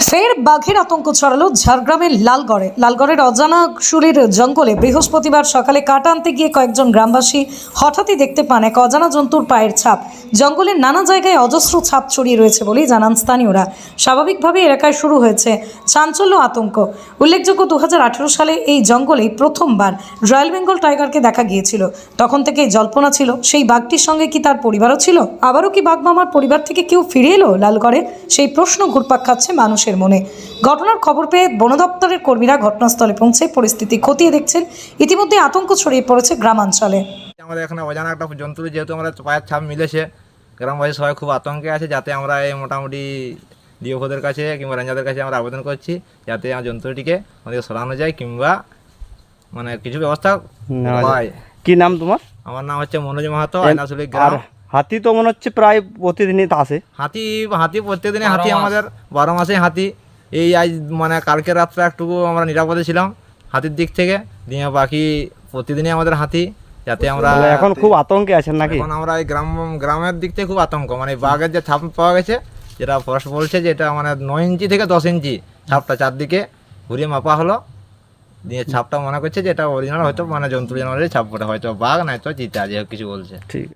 ফের বাঘের আতঙ্ক ছড়ালো ঝাড়গ্রামের লালগড়ের অজানা সুরের জঙ্গলে বৃহস্পতিবার সকালে কাটা আনতে গিয়ে কয়েকজন গ্রামবাসী হঠাৎই দেখতে পান এক অজানা জন্তুর পায়ের ছাপ। জঙ্গলের নানা জায়গায় অজস্র ছাপ ছড়িয়ে রয়েছে বলেই জানান স্থানীয়রা। স্বাভাবিকভাবে এলাকায় শুরু হয়েছে চাঞ্চল্য আতঙ্ক। উল্লেখযোগ্য 2018 সালে এই জঙ্গলেই প্রথমবার রয়্যাল বেঙ্গল টাইগারকে দেখা গিয়েছিল। তখন থেকেই জল্পনা ছিল সেই বাঘটির সঙ্গে কি তার পরিবারও ছিল। আবারও কি বাঘ মামার পরিবার থেকে কেউ ফিরে এলো লালগড়ে, সেই প্রশ্ন ঘুরপাক খাচ্ছে মানুষের মনে। ঘটনার খবর পেয়ে বন দপ্তরের কর্মীরা ঘটনাস্থলে পৌঁছে পরিস্থিতি খতিয়ে দেখছেন। ইতিমধ্যে আতঙ্ক ছড়িয়ে পড়েছে গ্রামাঞ্চলে। আমাদের এখানে অজানা একটা জন্তু, যেহেতু আমরা পায়ের ছাপ মিলেছে, গ্রামবাসী সবাই খুব আতঙ্কে আছে। যাতে আমরা এই মোটামুটি ডিওফোদের কাছে কিংবা রেঞ্জারদের কাছে আমরা আবেদন করছি যাতে আমার জন্তুটিকে আমাদের সরানো যায় কিংবা মানে কিছু ব্যবস্থা হয়। কি নাম তোমার? আমার নাম হচ্ছে মনোজ মাহাতো, আয়নাশুলি গ্রাম। হাতি তো মনে হচ্ছে প্রায় প্রতিদিনই আসে। হাতি প্রত্যেকদিনই হাতি, আমাদের 12 মাসে হাতি। এই আজ মানে কালকে রাত্রে একটু আমরা নিরাপদে ছিলাম হাতির দিক থেকে, দিয়ে বাকি প্রতিদিনই আমাদের হাতি। যাতে আমরা এখন খুব আতঙ্কে আছেন নাকি? এখন আমরা এই গ্রামের দিক থেকে খুব আতঙ্ক, মানে বাঘের যে ছাপ পাওয়া গেছে, যেটা ফরেস্ট বলছে যে এটা মানে 9 ইঞ্চি থেকে 10 ইঞ্চি ছাপটা চারদিকে ঘুরিয়ে মাপা হলো, দিয়ে ছাপটা মনে করছে যে এটা অরিজিনাল, হয়তো মানে জন্তু জানোয়ারের ছাপ, হয়তো বাঘ নয়তো চিতা, যে কিছু বলছে। ঠিক।